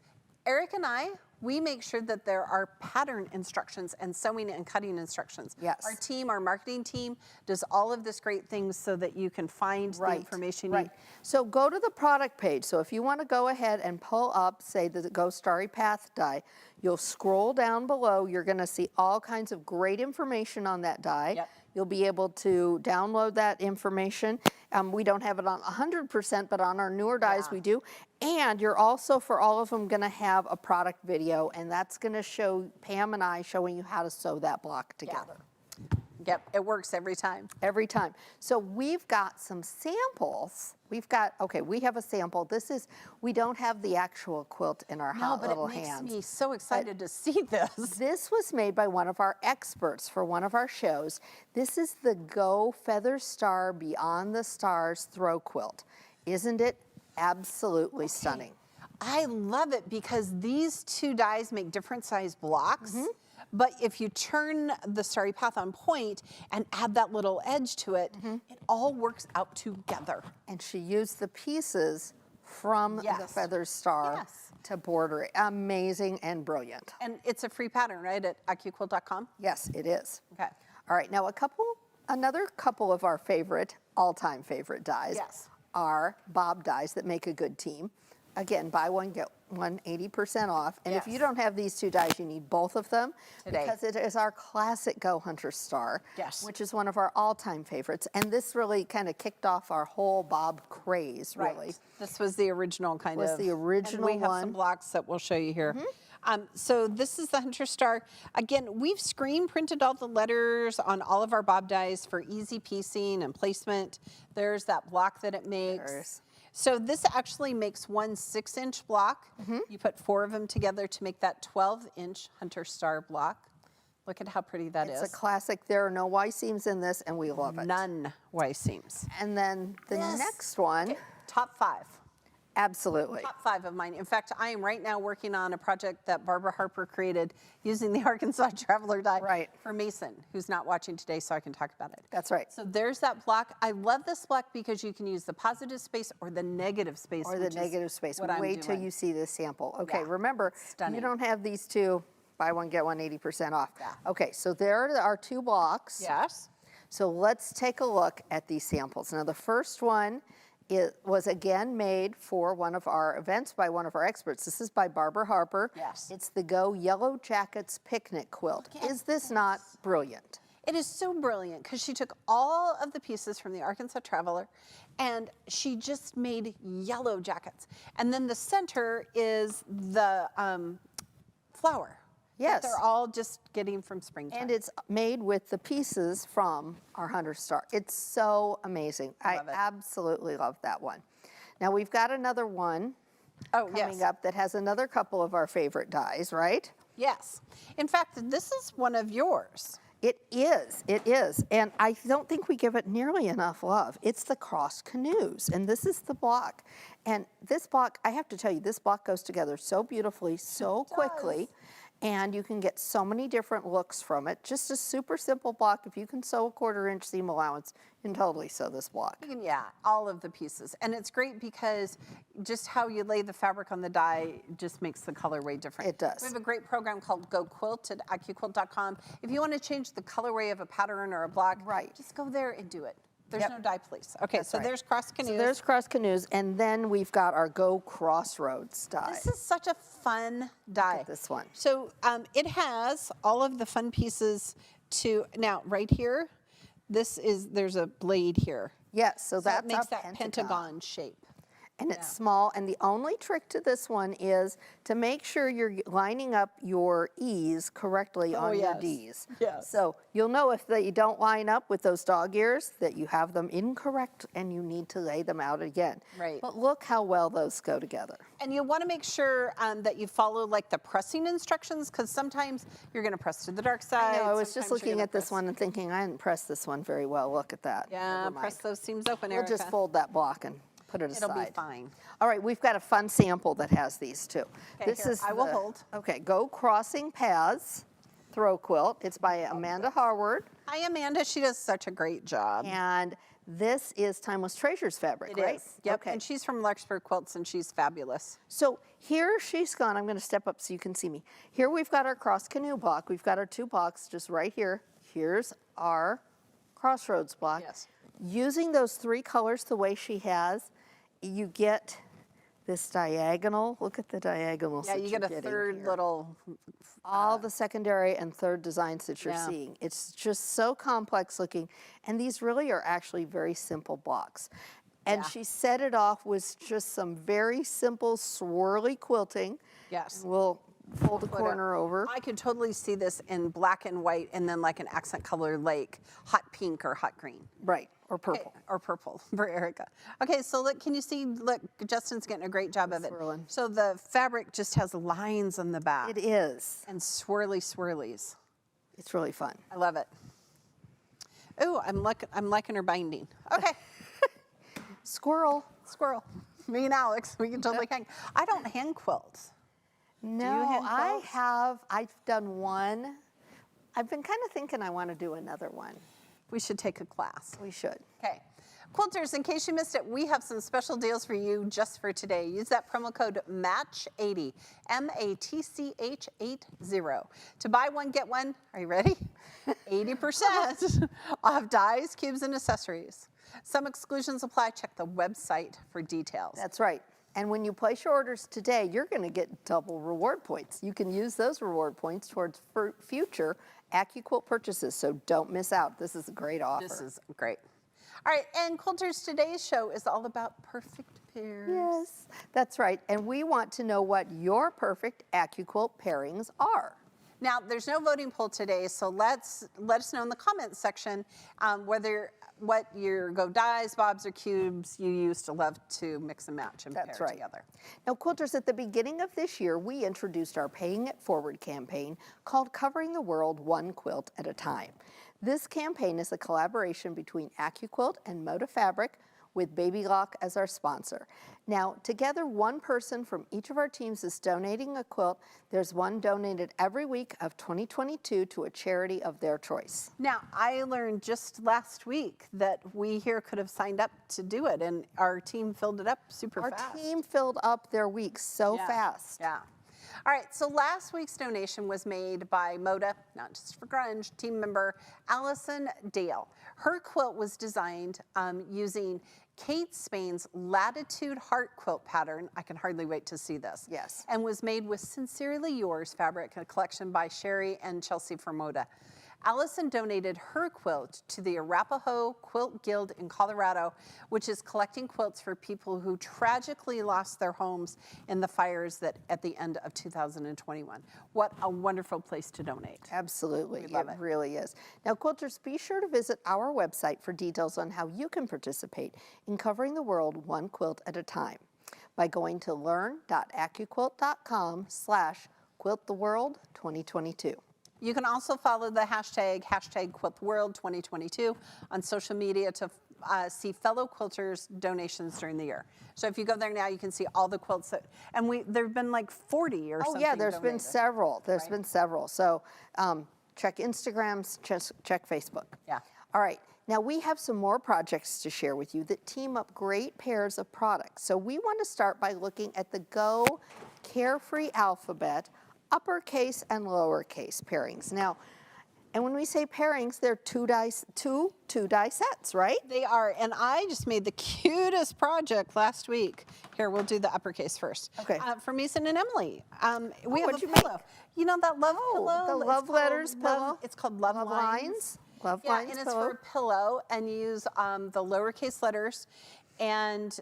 Eric and I, we make sure that there are pattern instructions and sewing and cutting instructions. Yes. Our team, our marketing team, does all of this great things so that you can find the information you need. So go to the product page. So if you want to go ahead and pull up, say, the Go Starry Path die, you'll scroll down below. You're going to see all kinds of great information on that die. Yep. You'll be able to download that information. We don't have it on 100%, but on our newer dies we do. And you're also, for all of them, going to have a product video, and that's going to show Pam and I showing you how to sew that block together. Yep, it works every time. Every time. So we've got some samples. We've got, okay, we have a sample. This is, we don't have the actual quilt in our little hands. No, but it makes me so excited to see this. This was made by one of our experts for one of our shows. This is the Go Feather Star Beyond the Stars throw quilt. Isn't it absolutely stunning? I love it because these two dies make different size blocks. But if you turn the Starry Path on point and add that little edge to it, it all works out together. And she used the pieces from the Feather Star to border it. Amazing and brilliant. And it's a free pattern, right, at AccuQuilt.com? Yes, it is. Okay. All right, now another couple of our all-time favorite dies are bob dies that make a good team. Again, buy one, get one 80% off. And if you don't have these two dies, you need both of them because it is our classic Go Hunter Star, which is one of our all-time favorites. And this really kind of kicked off our whole bob craze, really. This was the original kind of. Was the original and we have some blocks that we'll show you here. So this is the Hunter Star. Again, we've screen printed all the letters on all of our bob dies for easy piecing and placement. There's that block that it makes. So this actually makes one 6-inch block. You put 4 of them together to make that 12-inch Hunter Star block. Look at how pretty that is. It's a classic. There are no Y seams in this, and we love it. None Y seams. And then the next one, Okay, top 5. absolutely. Top 5 of mine. In fact, I am right now working on a project that Barbara Harper created using the Arkansas Traveler die for Mason, who's not watching today, so I can talk about it. That's right. So there's that block. I love this block because you can use the positive space or the negative space. Or the negative space. Wait till you see this sample. Okay, remember, you don't have these two, buy one, get one 80% off. Yeah. Okay, so there are our 2 blocks. Yes. So let's take a look at these samples. Now the first one, it was again made for one of our events by one of our experts. This is by Barbara Harper. Yes. It's the Go Yellow Jackets Picnic Quilt. Is this not brilliant? It is so brilliant because she took all of the pieces from the Arkansas Traveler and she just made yellow jackets. And then the center is the flower. Yes. That they're all just getting from springtime. And it's made with the pieces from our Hunter Star. It's so amazing. I Love it. absolutely love that one. Now we've got another one coming up that has another couple of our favorite dies, right? Yes. In fact, this is one of yours. It is. And I don't think we give it nearly enough love. It's the cross canoes, and this is the block. And this block, I have to tell you, this block goes together so beautifully, so quickly. And you can get so many different looks from it. Just a super simple block. If you can sew a 1/4-inch seam allowance, you can totally sew this block. Yeah, all of the pieces. And it's great because just how you lay the fabric on the die just makes the colorway different. It does. We have a great program called Go Quilt at AccuQuilt.com. If you want to change the colorway of a pattern or a block, just go there and do it. There's no die, please. Okay, so there's cross canoes. So there's cross canoes, and then we've got our Go Crossroads die. This is such a fun die. Look at this one. So it has all of the fun pieces to, now right here, there's a blade here. Yes, so So that's that makes a that pentagon shape. And it's small, and the only trick to this one is to make sure you're lining up your E's correctly on your D's. Yes. So you'll know if they don't line up with those dog ears that you have them incorrect and you need to lay them out again. Right. But look how well those go together. And you want to make sure that you follow like the pressing instructions because sometimes you're going to press to the dark side. I was just sometimes you're looking gonna at this press- one and thinking I didn't press this one very well. Look at that. Yeah, Never mind. press those seams open, We'll Erica. just fold that block and put it aside. It'll be fine. All right, we've got a fun sample that has these too. Okay, here, I will hold. Okay, Go Crossing Paths Throw Quilt. It's by Amanda Harward, Hi, Amanda. She does such a great job. and this is Timeless Treasures fabric, It right? is. Yep. Okay. And she's from Larkspur Quilts, and she's fabulous. So here she's gone. I'm going to step up so you can see me. Here we've got our cross canoe block. We've got our 2 blocks just right here. Here's our crossroads block. Yes. Using those 3 colors the way she has, you get this diagonal. Look at the diagonals. Yeah, that you you're get a getting third here. little. All the secondary and third designs that you're Yeah. seeing. It's just so complex looking. And these really are actually very simple blocks. And Yeah. she set it off with just some very simple swirly quilting. Yes. We'll fold the Put corner over. I could totally see this in black and white and then like an accent color like hot pink or hot green. Right, or Okay, purple. or purple for Erica. Okay, so look, can you see, look, Justin's getting a great job of it. Swirling. So the fabric just has lines on the back It is. and swirly swirlies. It's really fun. I love it. Oh, I'm liking her binding. Okay, Squirrel. squirrel. Me and Alex, we can totally hang. I don't hand quilt. No, hand I quilts? have. I've done one. I've been kind of thinking I want to do another one. We should take a class. We should. Okay. Quilters, in case you missed it, we have some special deals for you just for today. Use that promo code MATCH80, MATCH80. To buy one, get one, are you ready? 80% off dies, cubes, and accessories. Some exclusions apply. Check the website for details. That's right. And when you place your orders today, you're going to get double reward points. You can use those reward points towards future AccuQuilt purchases, so don't miss out. This is a great offer. This is great. All right, and Quilters, today's show is all about perfect pairs. Yes, that's right. And we want to know what your perfect AccuQuilt pairings are. Now, there's no voting poll today, so let us know in the comments section what your Go Dies, Bobs, or Cubes you used to love to mix and match and That's pair right. together. Now, quilters, at the beginning of this year, we introduced our Paying It Forward campaign called Covering the World One Quilt at a Time. This campaign is a collaboration between AccuQuilt and Moda Fabric, with Baby Lock as our sponsor. Now, together, one person from each of our teams is donating a quilt. There's one donated every week of 2022 to a charity of their choice. Now, I learned just last week that we here could have signed up to do it, and our team filled it up super Our fast. team filled up their weeks so Yeah. fast. Yeah. All right, so last week's donation was made by Moda, not just for grunge, team member Allison Dale. Her quilt was designed using Kate Spain's Latitude Heart quilt pattern. I can hardly wait to see this. Yes. And was made with Sincerely Yours fabric, a collection by Sherry and Chelsea for Moda. Allison donated her quilt to the Arapahoe Quilt Guild in Colorado, which is collecting quilts for people who tragically lost their homes in the fires that at the end of 2021. What a wonderful place to donate. Absolutely, We love it it. really is. Now, quilters, be sure to visit our website for details on how you can participate in covering the world one quilt at a time by going to learn.accuquilt.com/quilttheworld2022. You can also follow the hashtag #QuiltWorld2022 on social media to see fellow quilters' donations during the year. So if you go there now, you can see all the quilts and there have been like 40 or something. Oh yeah, there's been donated. several. There's been several. So check Instagrams, check Facebook. Yeah. All right. Now we have some more projects to share with you that team up great pairs of products. So we want to start by looking at the Go Carefree Alphabet uppercase and lowercase pairings. Now, and when we say pairings, they're two die sets, right? They are, and I just made the cutest project last week. Here, we'll do the uppercase first. Okay. For Mason and Emily. We have what'd a you pillow. make? You know that love pillow? the It's Love called Letters pillow? It's called Love Lines. Love Yeah, Lines and it's pillow. for a pillow, and you use the lowercase letters. And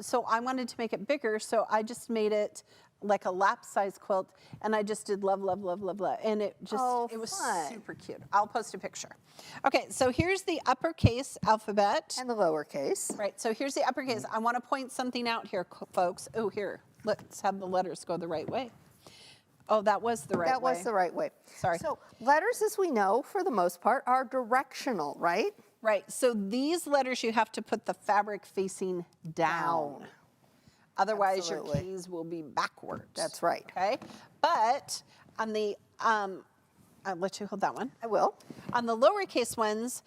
so I wanted to make it bigger, so I just made it like a lap size quilt, and I just did love, love, love, love, love, and it was fun. super cute. I'll post a picture. Okay, so here's the uppercase alphabet. And the lowercase. Right, so here's the uppercase. I want to point something out here, folks. Oh, here, let's have the letters go the right way. Oh, that was the right way. That was the right way. Sorry. So letters, as we know, for the most part, are directional, right? Right, so these letters you have to put the fabric facing down. Otherwise, Absolutely. your keys will be backwards. That's right. Okay, but on the, I'll let you hold that one. I will. On the lowercase ones,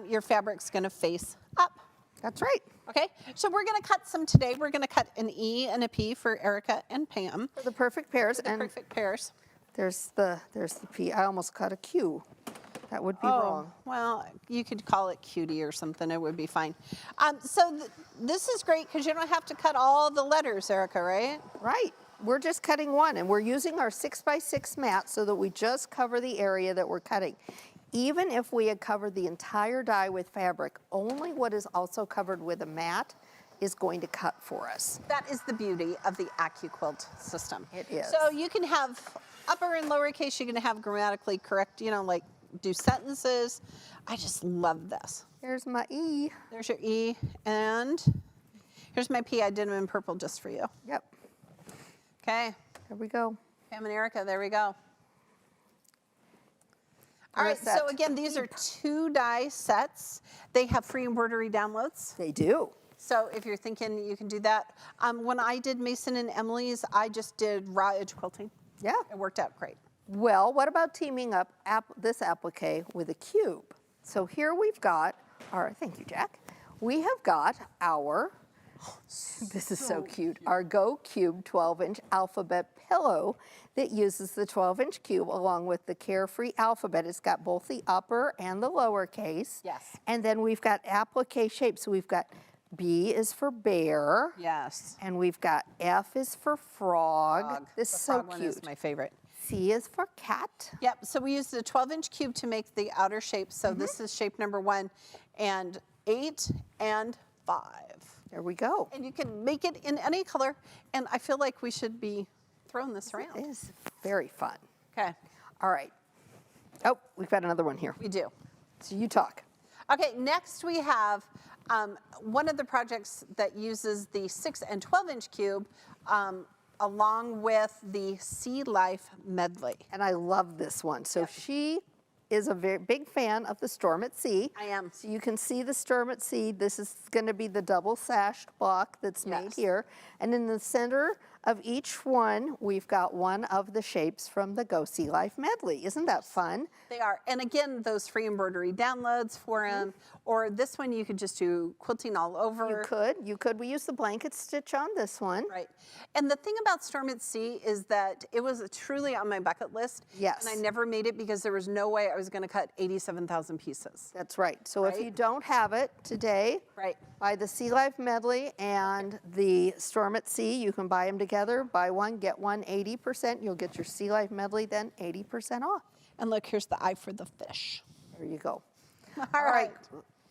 your fabric's gonna face up. That's right. Okay, so we're gonna cut some today. We're gonna cut an E and a P for Erica and Pam. For the perfect pairs. The And perfect pairs. there's the P. I almost cut a Q. That would be wrong. Well, you could call it cutie or something. It would be fine. This is great because you don't have to cut all the letters, Erica, right? Right. We're just cutting one, and we're using our 6x6 mat so that we just cover the area that we're cutting. Even if we had covered the entire die with fabric, only what is also covered with a mat is going to cut for us. That is the beauty of the AccuQuilt system. It is. So you can have upper and lowercase. You can have grammatically correct, like do sentences. I just love this. Here's my E. There's your E, and here's my P. I did them in purple just for you. Yep. Okay, There we go. Pam and Erica, there we go. All right, There's so that again, these are 2 die sets. They have free embroidery downloads. They do. So if you're thinking you can do that. When I did Mason and Emily's, I just did raw edge quilting. Yeah. It worked out great. Well, what about teaming up this applique with a cube? So here we've got our, thank you, Jack. We have got our, this is so cute, our Go Cube 12-inch alphabet pillow that uses the 12-inch cube along with the Carefree alphabet. It's got both the upper and the lowercase. Yes. And then we've got applique shapes. So we've got B is for bear. Yes. And we've got F is for frog. Frog. This The is so frog one cute. is my favorite. C is for cat. Yep, so we used the 12-inch cube to make the outer shape. So Mm-hmm. this is shape number 1, and 8 and 5. There we go. And you can make it in any color, and I feel like we should be throwing this around. It is very fun. Okay. All right. Oh, we've got another one here. We do. So you talk. Okay, next we have one of the projects that uses the 6 and 12-inch cube along with the Sea Life medley. And I love this one. So she is a very big fan of the Storm at Sea. I am. So you can see the Storm at Sea. This is going to be the double sashed block that's made here. And in the center of each one, we've got one of the shapes from the Go Sea Life medley. Isn't that fun? They are. And again, those free embroidery downloads for them. Or this one, you could just do quilting all over. You could. We use the blanket stitch on this one. Right. And the thing about Storm at Sea is that it was truly on my bucket list. Yes. And I never made it because there was no way I was going to cut 87,000 pieces. That's right. So if you don't have it today, buy the Sea Life medley and the Storm at Sea. You can buy them together. Buy one, get one 80%. You'll get your Sea Life medley then 80% off. And look, here's the eye for the fish. There you go. All right.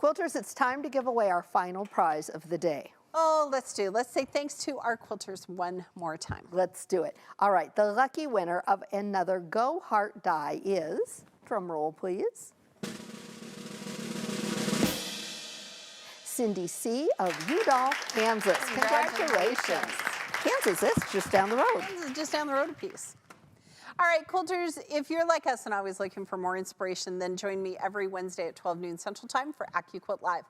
Quilters, it's time to give away our final prize of the day. Oh, let's say thanks to our quilters one more time. Let's do it. All right, the lucky winner of another Go Heart die is, drum roll please, Cindy C. of Udall, Kansas. Congratulations. Kansas, that's just down the road. Kansas is just down the road a piece. All right, quilters, if you're like us and always looking for more inspiration, then join me every Wednesday at 12 noon Central Time for AccuQuilt Live.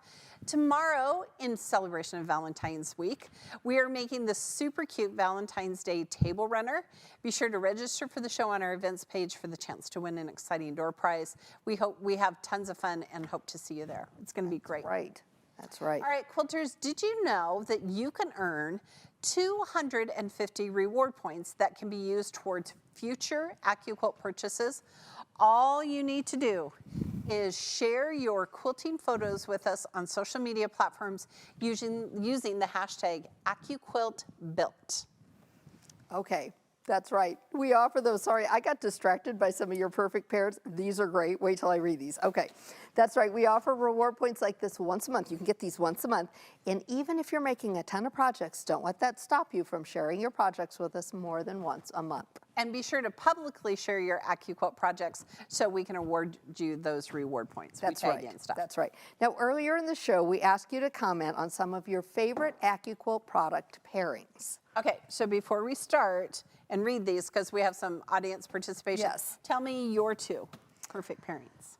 Tomorrow, in celebration of Valentine's Week, we are making the super cute Valentine's Day table runner. Be sure to register for the show on our events page for the chance to win an exciting door prize. We hope we have tons of fun and hope to see you there. It's going to be great. Right. That's right. All right, quilters, did you know that you can earn 250 reward points that can be used towards future AccuQuilt purchases? All you need to do is share your quilting photos with us on social media platforms using the hashtag AccuQuiltBuilt. Okay, that's right. We offer those. Sorry, I got distracted by some of your perfect pairs. These are great. Wait till I read these. Okay, that's right. We offer reward points like this once a month. You can get these once a month. And even if you're making a ton of projects, don't let that stop you from sharing your projects with us more than once a month. And be sure to publicly share your AccuQuilt projects so we can award you those reward points. That's right. That's right. Now, earlier in the show, we asked you to comment on some of your favorite AccuQuilt product pairings. Okay, so before we start and read these, because we have some audience participation, tell me your two perfect pairings.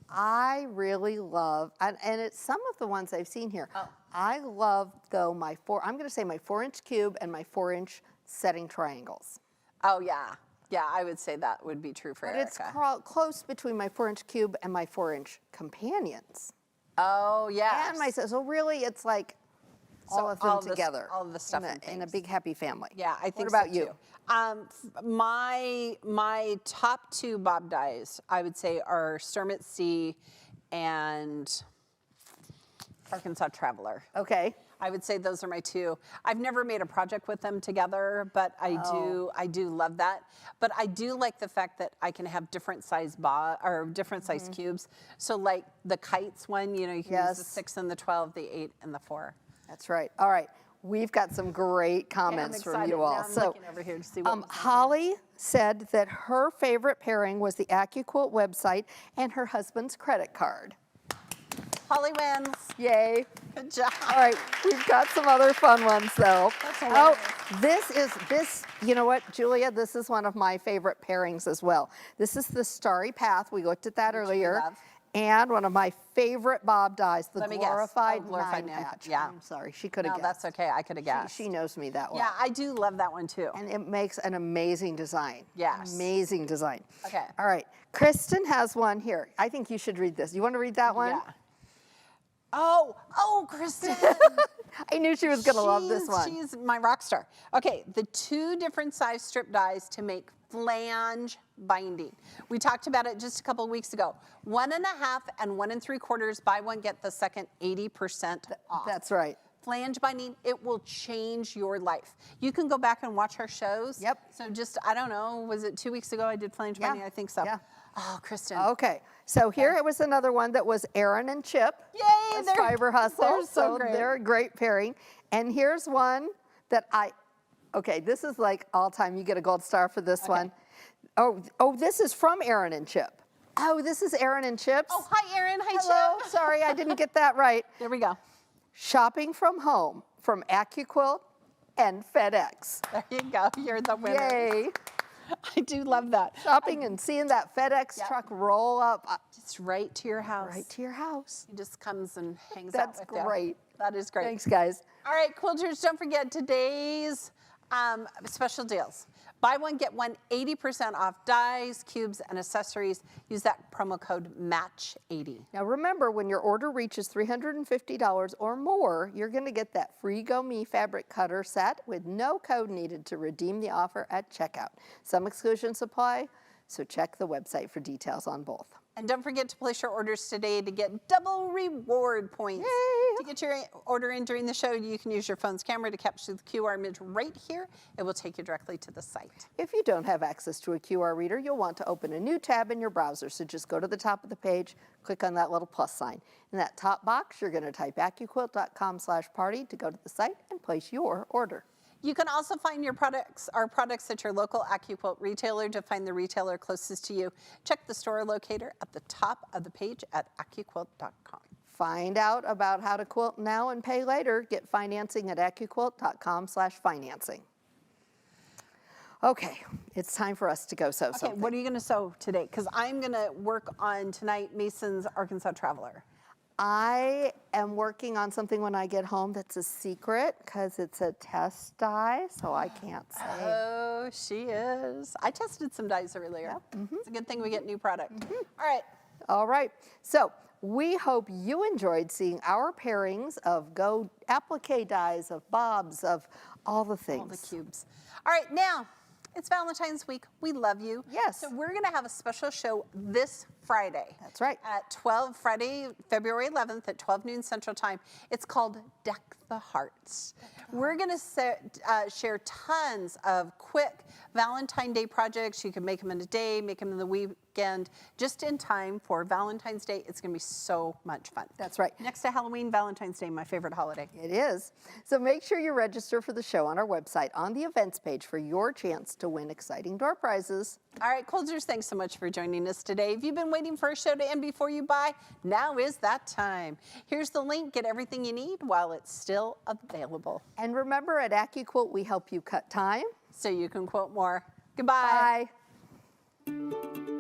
I really love, and it's some of the ones I've seen here. I love, though, I'm going to say my 4-inch cube and my 4-inch setting triangles. Oh, yeah. Yeah, I would say that would be true for Erica. It's close between my 4-inch cube and my 4-inch companions. Oh, yeah. And myself. So really, it's like all of them together. All of the stuff in a big happy family. Yeah, I think so. What about you? My top two bob dies, I would say, are Storm at Sea and Arkansas Traveler. Okay. I would say those are my two. I've never made a project with them together, but I do love that. But I do like the fact that I can have different size size cubes. So like the kites one, you can use the 6 and the 12, the 8 and the 4. That's right. All right. We've got some great comments from you all. Now I'm looking over here to see what Holly said that her favorite pairing was the AccuQuilt website and her husband's credit card. Holly wins. Yay. Good job. All right, we've got some other fun ones though. This, you know what, Julia, this is one of my favorite pairings as well. This is the Starry Path. We looked at that earlier. And one of my favorite bob dies, the glorified nine patch. Yeah. I'm sorry, she could have guessed. That's okay, I could have guessed. She knows me that well. Yeah, I do love that one too. And it makes an amazing design. Yes. Amazing design. Okay. All right, Kristen has one here. I think you should read this. You want to read that one? Yeah. Oh, Kristen. I knew she was going to love this one. She's my rock star. Okay, the 2 different size strip dies to make flange binding. We talked about it just a couple of weeks ago. 1.5 and 1 3/4, buy one, get the second 80% off. That's right. Flange binding, it will change your life. You can go back and watch our shows. Yep. So just, I don't know, was it 2 weeks ago I did flange binding? I think so. Yeah. Oh, Kristen. Okay, so here it was another one that was Aaron and Chip. Yay! They're Fiber Hustle. They're so great. They're a great pairing. And here's one that this is like all time. You get a gold star for this one. Oh, this is from Aaron and Chip. Oh, this is Aaron and Chip's. Oh, hi, Erin. Hi, Hello. Chip. Sorry, I didn't get that right. There we go. Shopping from home from AccuQuilt and FedEx. There you go. You're the winner. Yay. I do love that. Shopping and seeing that FedEx Yep. truck roll up It's right to your house. right to your house. He just comes and hangs That's out with you. great. That is great. Thanks, guys. All right, quilters, don't forget today's special deals. Buy one, get one, 80% off dies, cubes, and accessories. Use that promo code MATCH80. Now remember, when your order reaches $350 or more, you're going to get that free Go Me fabric cutter set with no code needed to redeem the offer at checkout. Some exclusions apply, so check the website for details on both. And don't forget to place your orders today to get double reward points. Yay. To get your order in during the show, you can use your phone's camera to capture the QR image right here. It will take you directly to the site. If you don't have access to a QR reader, you'll want to open a new tab in your browser. So just go to the top of the page, click on that little plus sign. In that top box, you're going to type AccuQuilt.com/party to go to the site and place your order. You can also find our products at your local AccuQuilt retailer. To find the retailer closest to you, check the store locator at the top of the page at AccuQuilt.com. Find out about how to quilt now and pay later. Get financing at AccuQuilt.com/financing. Okay, it's time for us to go sew Okay, something. what are you going to sew today? Because I'm going to work on tonight Mason's Arkansas Traveler. I am working on something when I get home that's a secret because it's a test die, so I can't say. Oh, she is. I tested some dies earlier. It's a good thing we get new product. All right. All right, so we hope you enjoyed seeing our pairings of Go applique dies, of bobs, of all the things. All the cubes. All right, now it's Valentine's week. We love you. Yes. So we're going to have a special show this Friday. That's right. At Friday, February 11th at 12 noon Central Time. It's called Deck the Hearts. We're going to share tons of quick Valentine's Day projects. You can make them in a day, make them in the weekend, just in time for Valentine's Day. It's going to be so much fun. That's right. Next to Halloween, Valentine's Day, my favorite holiday. It is. So make sure you register for the show on our website on the events page for your chance to win exciting door prizes. All right, Quilters, thanks so much for joining us today. If you've been waiting for a show to end before you buy, now is that time. Here's the link. Get everything you need while it's still available. And remember, at AccuQuilt, we help you cut time. So you can quilt more. Goodbye. Bye.